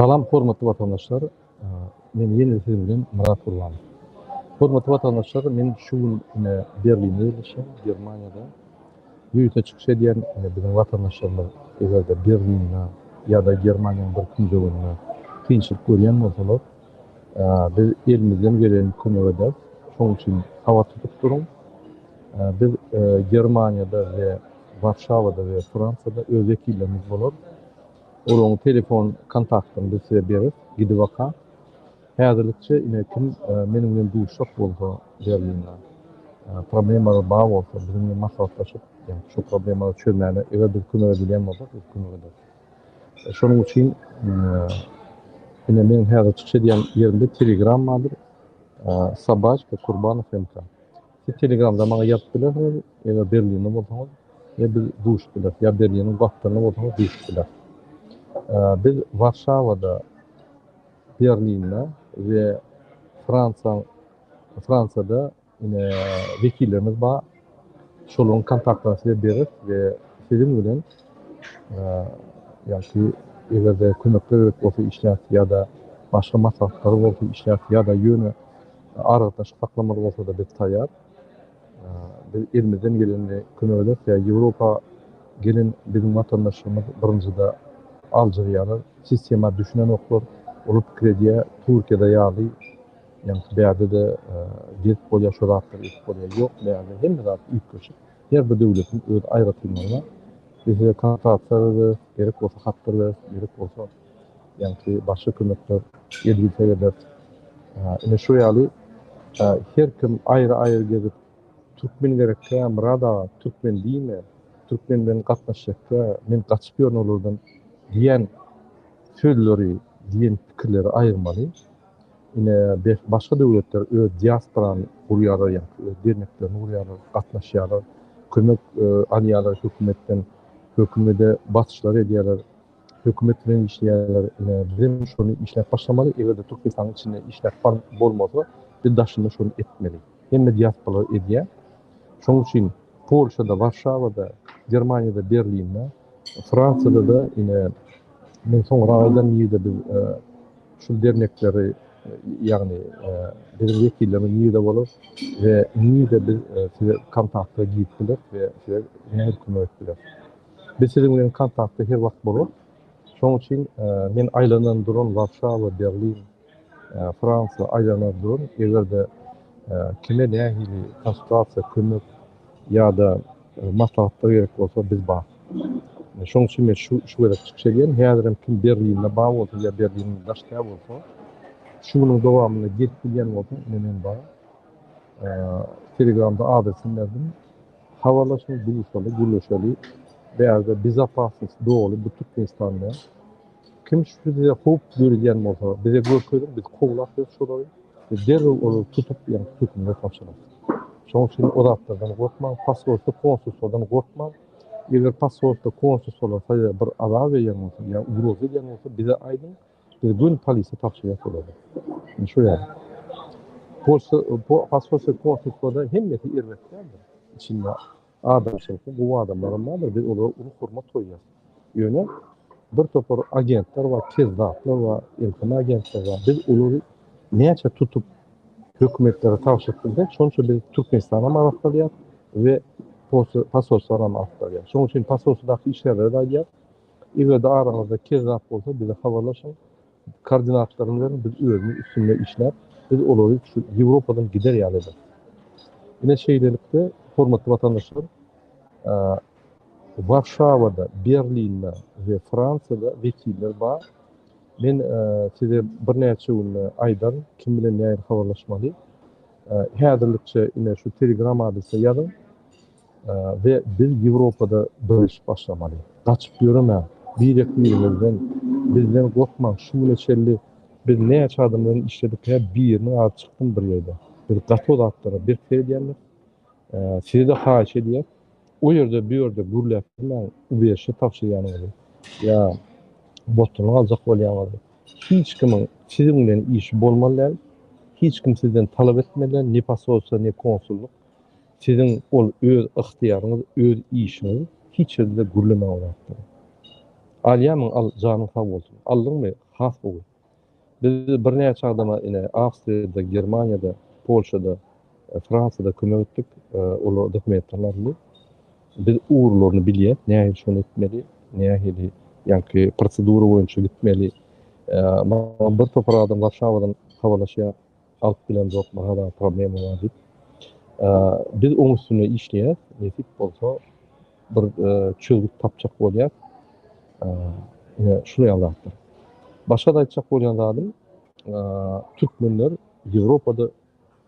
Salam hormatly vatandaşlar. Men ýene sizin bilen Murat Gurbanov. Hormatly vatandaşlar, men şu gün Berlinde ýaşaýan, Germaniýada. Ýurta çykyş edýän biziň vatandaşlarymyz egerde Berlinne ýa-da Germaniýanyň bir künjeginde kynçylyk görýän bolsalar, biz elimizden gelen kömek ederiz. Şoň üçin hawa tutup durun. Biz Germaniýada we Warşawada we Fransada öz wekillerimiz bolar. Olaryň telefon kontaktyny biz size berip, gidip baka. Häzirlikçe kim meniň bilen duşak bolsa Berlinde. Problemalar bar bolsa biziň bilen maslahatlaşyp, şu problemleri çözmäne eger bir kömek edilýän bolsa, biz kömek ederiz. Şonuň üçin men häzir çykyş edýän ýerimde Telegram bardyr. Sabajka Kurbanov MK. Siz Telegramda maňa ýazyp bilersiňiz, eger Berlinde bolsaňyz, biz duşak biler, ýa Berliniň gapdaryna bolsaňyz duşak biler. Biz Warşawada, Berlinde we Fransada wekillerimiz bar. Şolaryň kontaktlaryny size berip we sizin bilen ýa-ki egerde kömekler bolsa işler ýa-da başga maslahatlar bolsa işler ýa-da ýöne aradaş saklamalar bolsa da biz taýýar. Biz elimizden geleni kömek ederiz. Ýewropa gelen biziň vatandaşlarymyz birinjide aljyrýalar, sistema düşünen oklar, olup krediýe Türkiýede ýaly, bäde de get bolýar şu rahatlar bolýar. Ýok, bäde hemme zat ýetişip, her bir döwletiň öz aýratylmagy bar. Bize kontaktlar gerek bolsa hatlar gerek bolsa başga kömekler edilse eder. Şu ýaly her kim aýry gezip türkmen gerekkä, murada türkmen diýme, türkmen bilen gatnaşjakka, men gaçyp ýörün olardan diýen sözleri, diýen pikirleri aýyrmaly. Başga döwletler öz diasporany gurýarlar, öz derneklerini gurýarlar, gatnaşýarlar, kömek alýarlar hökümetten, hökümete batışlar edýärler, hökümet bilen işleýärler. Bizim şonu işläp başlamaly, egerde Türkmenistan'yň içinde işläp bolmasa, biz daşynda şonu etmeli. Hemme diasporalar edýär. Şoň üçin Polşada, Warşawada, Germaniýada, Berlinde, Fransada da men soňra aýdan ýerde biz şu dernekleri ýagny biziň wekillerimiz ýerde bolar we ýerde biz size kontaktla gidip biler we size her kömek biler. Biz siziň bilen kontaktda her wagt bolar. Şoň üçin men aýlanan duran Warşawa, Berlin, Fransa aýlanan duran egerde kime nähili konsultasiýa kömek ýa-da maslahatlar gerek bolsa biz bar. Şoň üçin men şu gerek çykyş edýän, häzir kim Berlinde bar bolsa ýa Berlinde daşta bolsa, şunyň dowamyny gelip bilýän bolsa, men bar. Telegramda adresimi berdim. Hawalaşyp buluşaly, gürleşeli, bäze bizapaslyk dogly bu Türkmenistanda. Kim şu bize hop görýän bolsa, bize görkezip biz kowlap şolary derhal tutup hökümete tapşyryp. Şoň üçin o zatlardan gorkmaň, pasportda, konsulsuladan gorkmaň. Eger pasportda, konsulsuladan bir azar berýän bolsa, ýa ugroz edýän bolsa, bize aýdyň, biz gün polisiýa tapşyrýar bolady. Şu ýa. Pasportda, konsulsuladan hemmeti erwetler. İçinde adam şeklinde bu adamlar bardır. Biz onu hormat koýýar. Ýöne bir topar agentler var, kezzaplar var, elkama agentler var. Biz olary näçe tutup hökümetlere tapşyrdyk. Şoň üçin biz Türkmenistana maraklanýar we pasportlara maraklanýar. Şoň üçin pasportdaky işlerleri de aýdýar. Eger de araňyzda kezzap bolsa bize habarlaşyň. Koordinatlaryny berin, biz özümiz üstünde işläp, biz olary şu Ýewropadan gider ýalydy. Ine şeýlelikde hormatly vatandaşlar, Warşawada, Berlinde we Fransada wekiller bar. Men size bir näçe gün aýdan kim bilen näme habarlaşmaly. Häzirlikçe ine şu Telegram adresine ýazyň we biz Ýewropada döwüş başlamaly. Gaçyp ýöremä. Birimizden bizden gorkmaň, şu neçeli biz näçe adamlaryň işledik, birini alıp çykdym bir ýerde. Bir gato zatlara bir edýärler. Size de haýyş edýär. O ýerde bir ýerde gürläp ubeşe tapşyrýan bolar. Ya botunu aljak bolýan bolar. Hiç kimin siziň bilen işi bolmaly. Hiç kim sizden talap etmeli, ne pasolsa ne konsulluk. Siziň ol öz ihtiýaryňyz, öz işiniz hiç ýerde gürlemäň bolar. Alýamyň al janyň sag bolsun. Aldyňmy? has bolýar. Biz bir näçe adama ine Awstriýada, Germaniýada, Polşada, Fransada kömek etdik. Olar dokumentlarly. Biz uğurlaryny bilýär, näme şonu etmeli, näme ýa-ni prosedura boýunça gitmeli. Bir topar adam Warşawadan habarlaşýar, alyp bilen jok, mahada problem bar diýip. Biz oň üstüne işleýär, näsip bolsa bir çözgüt tapjak bolýar. Şunu ýalatdyr. Başga da aýtjak bolýan zadym, türkmenler Ýewropada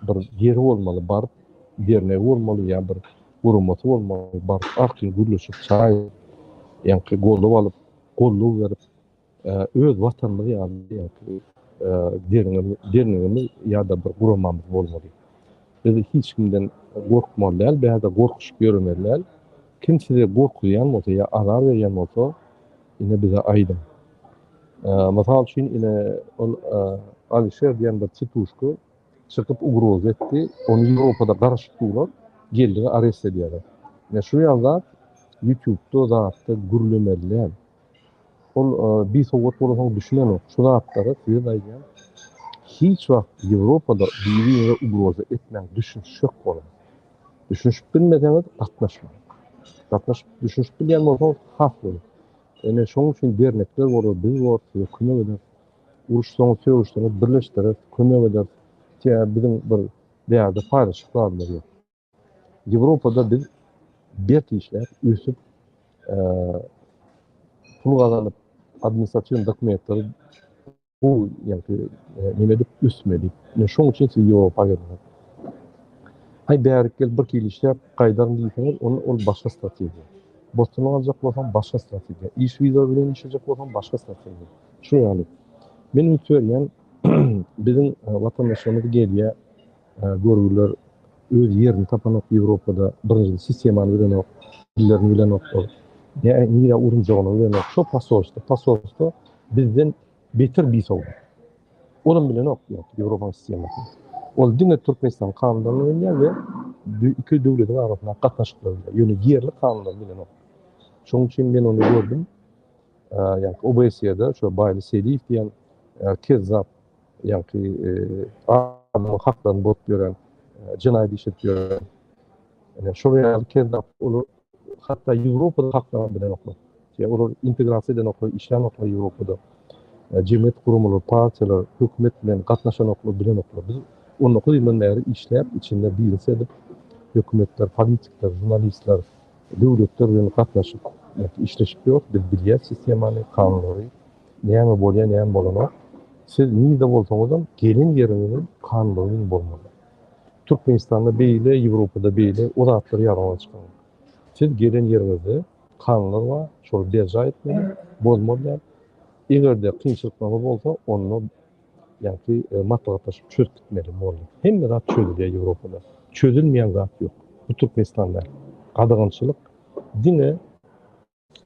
bir ýeri bolmaly, baryp derne bolmaly, ýa bir gurumaty bolmaly, baryp aklyň gürleşip çay ýa-ni gollap alyp, gollap berip, öz watanyny ýa-ni dernegimi ýa-da bir guramamyz bolmaly. Biz hiç kimden gorkmaly, bäze gorkuş görmeli. Kim size gorkuyan bolsa ýa arar berýän bolsa, ine bize aýdym. Masal üçin ine ol Alişer diýen bir çytuşky çykyp ugroz etdi. Onu Ýewropada garaşdyrdylar, geldi arest edýärler. Şu ýazda YouTube'da zatda gürlemelän. Ol bir sowat bolasyň düşünen ok. Şu zatlary size aýdýan. Hiç wagt Ýewropada birini ugroz etmän düşünüş ýok bolar. Düşünüş bilmedeňiz gatnaşma. Gatnaşyp düşünüş bilýän bolsaňyz has bolar. Şoň üçin dernekler bolar, biz bolar, kömek eder. Uruşsaňyz, söwüşsaňyz birleşdirip, kömek eder. Biziň bir däýerde paýlaşyklarymyz ýok. Ýewropada biz berk işler, ösüp, pul gazanyp, administrasiýon dokumentlary bu ýa-ni nime dip üsmedik. Şoň üçin siz Ýewropaga geldiňiz. Hay bärikkel bir kili işler gaýdaryn diýseniz, ol başga strategiýa. Bostuny aljak bolsaň başga strategiýa. İş wiza bilen işlejek bolsaň başga strategiýa. Şu ýaly. Men ümitberýän biziň watandaşlarymyz gelýär, görgüler öz yerini tapanok Ýewropada birinji sistemany bilen ok, dillerini bilen ok. Niýe urunjagyny bilen ok. Şo pasorda bizden beter bir sow. Onun bilen ok Ýewropa sistemasy. Ol dine Türkmenistan kanunlaryny bilýär we iki döwletiň arasynda gatnaşyklar bilýär. Ýöne yerli kanunlar bilen ok. Şoň üçin men onu gördüm. Yani OBS'de şu Bayly Seliýew diýen kezzap ýa-ni adamyň haklaryny bot gören, jinaýat işi gören. Şuraya kezzap olu hatda Ýewropada haklaryny bilen ok. Olar integrasiýa eden ok, işlem ok Ýewropada. Jemgyýet gurumlary, partiýalar, hökümet bilen gatnaşan oklar bilen oklar. Biz onu okuyman bäri işläp içinde bilse edip hökümetler, politikler, jurnalistler, döwletler bilen gatnaşyp işleşip ýok. Biz bilýär sistemany, kanunlary, näme bolýan, näme bolanok. Siz niýde bolsaňyz hem gelin ýeriniň kanunlaryny bolmaly. Türkmenistanda beýle, Ýewropada beýle o zatlary ýaraňa çykan. Siz gelin ýeriňizde kanunlar bar, şol beja etmeli, bozmaly. Egerde kynçylyklar bolsa, onu ýa-ni matbugatlaşyp çözüp gitmeli bolar. Hemme zat çözülýär Ýewropada. Çözülmeýän zat ýok. Bu Türkmenistanda gadagynçylyk, dine,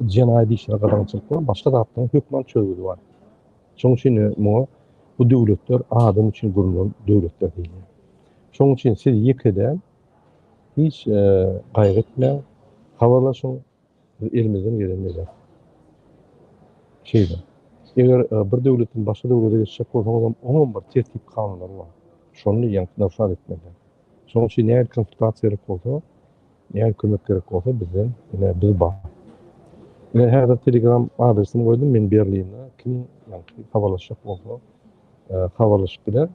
jinaýat işleri gadagynçylyk bar, başga zatlaryň hökmen çözüldü bar. Şoň üçin bu döwletler adam üçin gurulan döwletler diýilýär. Şoň üçin siz ýekeden hiç gaýry etmeň, habarlaşyň, elimizden gelenleri. Eger bir döwletin başga döwlete geçjek bolsaňyz, onun bir tertip kanunlary bar. Şonu ýa-ni etmeli. Şoň üçin näme konsultasiýa gerek bolsa, näme kömek gerek bolsa bizden biz bar. Men häzir Telegram adresimi goýdum, men Berlinde kim habarlaşjak bolsa, habarlaşyp bilen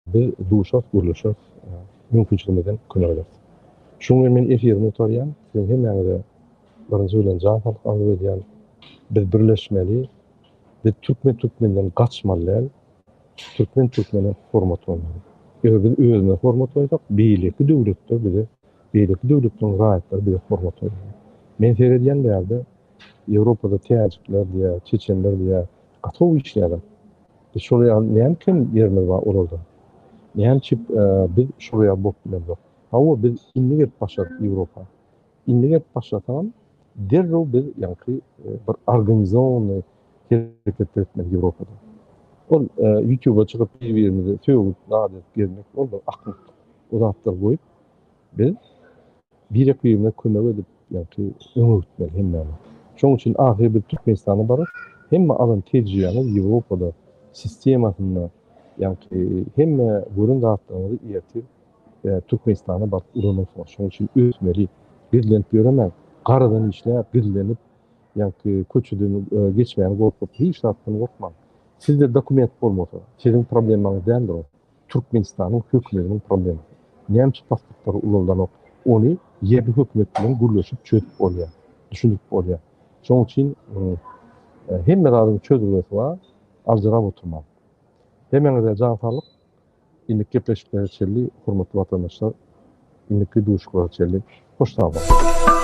biz duşak, gürleşik mümkinçiligimizden kömek ederiz. Şoň men efirimi tutarýan, sen hemmäňe birinji bilen jawap alyp edýän. Biz birleşmeli, biz Türkmenden gaçmaly, Türkmene hormat bolmaly. Eger biz özüne hormat goýsak, beýleki döwletler bize, beýleki döwletleriň raýatlary bize hormat goýmaly. Men seredýän bärde Ýewropada täjikler diýär, çeçenler diýär, gatnaşyp işleýär. Biz şuraya näme kim ýerimiz bar orada. Näme çip biz şuraya bok bilen yok. Hawa biz inniget başladyk Ýewropa. Inniget başlatan derrew biz ýa-ni bir organizasiýony hereket etmek Ýewropada. Ol YouTube'a çykyp bir-birimizi söwüp daýat gelmek, ol da aklyk uzatdyr goýup biz bir-birine kömek edip ýa-ni öňe gitmeli hemme. Şoň üçin ahyry bir Türkmenistany bar, hemme adam tecrübeni Avrupa'da sistemasında yani hemme burun dağıttığını iyetir Türkmenistan'a bak ulanır falan. Şunun için ötmeli birlenip göremem. Karadan işler birlenip yani köçüdüğünü geçmeyen korkup hiç tarafını korkmam. Sizde dokument olmadı. Sizin probleminiz değildir o. Türkmenistan'ın hükümetinin problemi. Nemçe pasportları ulandan o. Onu yerli hükümetinin gürleşip çözüp oluyor. Düşünüp oluyor. Şunun için hem beraber çözülmesi var, azdıra oturmam. Hemen de can sağlık, indik gepleşikleri çelli, hurmatlı vatandaşlar, indiki duşukları çelli. Hoş sağlık.